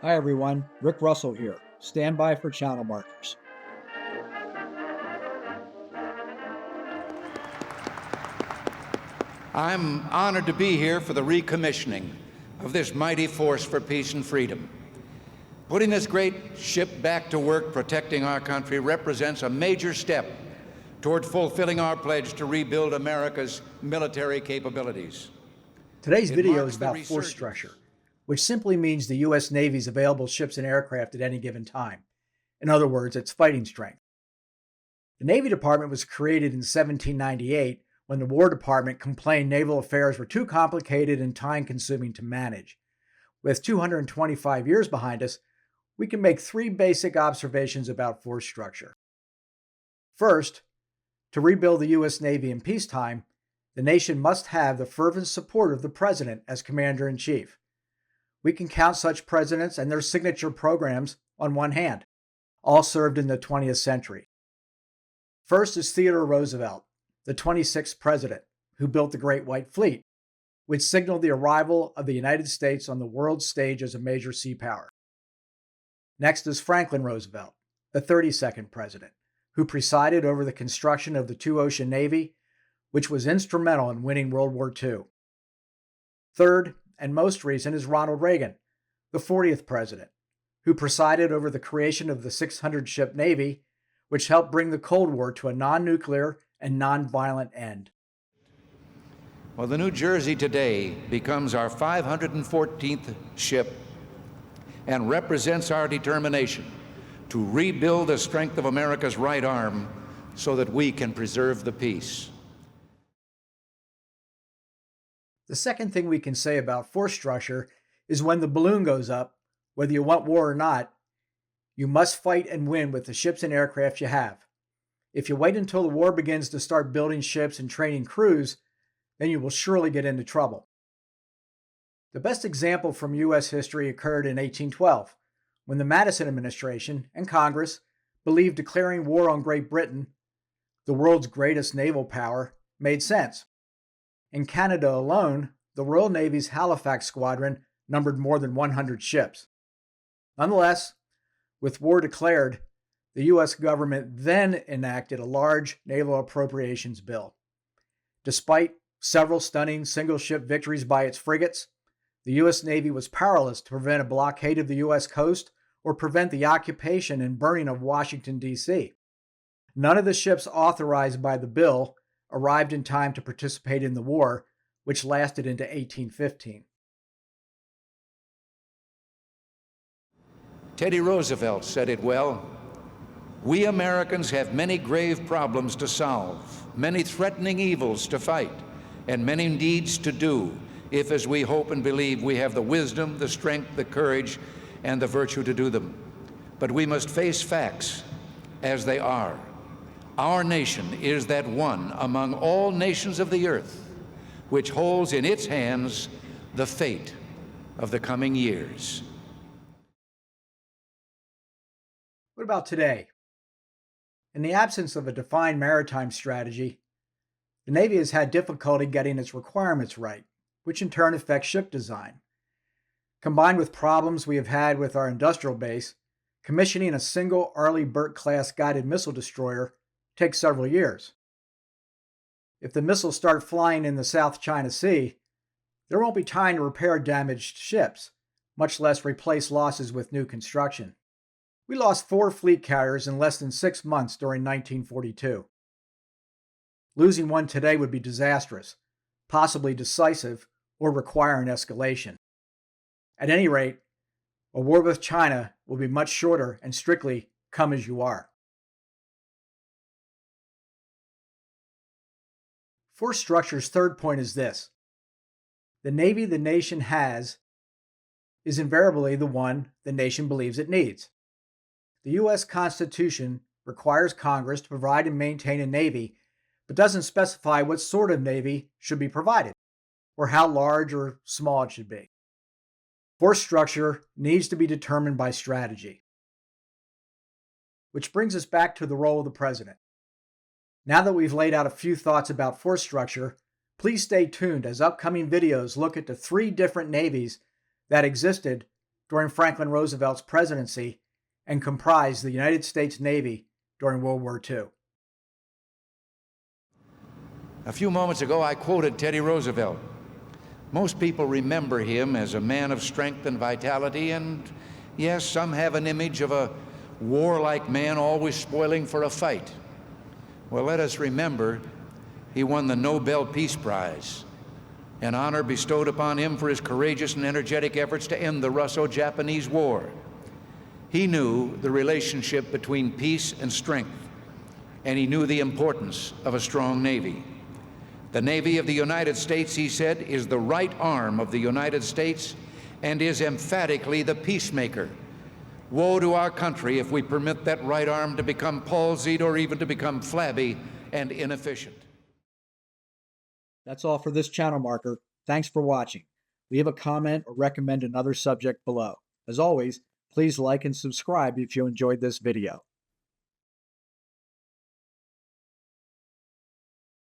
Hi everyone, Rick Russell here. Stand by for channel markers. I'm honored to be here for the recommissioning of this mighty force for peace and freedom. Putting this great ship back to work protecting our country represents a major step toward fulfilling our pledge to rebuild America's military capabilities. Today's It video marks is the about force resurgence. structure, which simply means the U.S. Navy's available ships and aircraft at any given time. In other words, its fighting strength. The Navy Department was created in 1798 when the War Department complained naval affairs were too complicated and time-consuming to manage. With 225 years behind us, we can make three basic observations about force structure. First, to rebuild the U.S. Navy in peacetime, the nation must have the fervent support of the President as Commander-in-Chief. We can count such presidents and their signature programs on one hand, all served in the 20th century. First is Theodore Roosevelt, the 26th president, who built the Great White Fleet, which signaled the arrival of the United States on the world stage as a major sea power. Next is Franklin Roosevelt, the 32nd president, who presided over the construction of the two-ocean navy, which was instrumental in winning World War II. Third, and most recent, is Ronald Reagan, the 40th president, who presided over the creation of the 600-ship Navy, which helped bring the Cold War to a non-nuclear and non-violent end. Well, the New Jersey today becomes our 514th ship and represents our determination to rebuild the strength of America's right arm so that we can preserve the peace. The second thing we can say about force structure is when the balloon goes up, whether you want war or not, you must fight and win with the ships and aircraft you have. If you wait until the war begins to start building ships and training crews, then you will surely get into trouble. The best example from U.S. history occurred in 1812, when the Madison administration and Congress believed declaring war on Great Britain, the world's greatest naval power, made sense. In Canada alone, the Royal Navy's Halifax Squadron numbered more than 100 ships. Nonetheless, with war declared, the U.S. government then enacted a large naval appropriations bill. Despite several stunning single-ship victories by its frigates, the U.S. Navy was powerless to prevent a blockade of the U.S. coast or prevent the occupation and burning of Washington, D.C. None of the ships authorized by the bill arrived in time to participate in the war, which lasted into 1815. Teddy Roosevelt said it well. We Americans have many grave problems to solve, many threatening evils to fight, and many deeds to do, if, as we hope and believe, we have the wisdom, the strength, the courage, and the virtue to do them. But we must face facts as they are. Our nation is that one among all nations of the earth which holds in its hands the fate of the coming years. What about today? In the absence of a defined maritime strategy, the Navy has had difficulty getting its requirements right, which in turn affects ship design. Combined with problems we have had with our industrial base, commissioning a single Arleigh Burke-class guided missile destroyer takes several years. If the missiles start flying in the South China Sea, there won't be time to repair damaged ships, much less replace losses with new construction. We lost 4 fleet carriers in less than 6 months during 1942. Losing one today would be disastrous, possibly decisive, or require an escalation. At any rate, a war with China will be much shorter and strictly come as you are. Force structure's third point is this. The Navy the nation has is invariably the one the nation believes it needs. The U.S. Constitution requires Congress to provide and maintain a Navy, but doesn't specify what sort of Navy should be provided, or how large or small it should be. Force structure needs to be determined by strategy. Which brings us back to the role of the President. Now that we've laid out a few thoughts about force structure, please stay tuned as upcoming videos look at the 3 different navies that existed during Franklin Roosevelt's presidency and comprised the United States Navy during World War II. A few moments ago, I quoted Teddy Roosevelt. Most people remember him as a man of strength and vitality, and yes, some have an image of a warlike man always spoiling for a fight. Well, let us remember he won the Nobel Peace Prize, an honor bestowed upon him for his courageous and energetic efforts to end the Russo-Japanese War. He knew the relationship between peace and strength, and he knew the importance of a strong Navy. The Navy of the United States, he said, is the right arm of the United States and is emphatically the peacemaker. Woe to our country if we permit that right arm to become palsied or even to become flabby and inefficient. That's all for this channel marker. Thanks for watching. Leave a comment or recommend another subject below. As always, please like and subscribe if you enjoyed this video.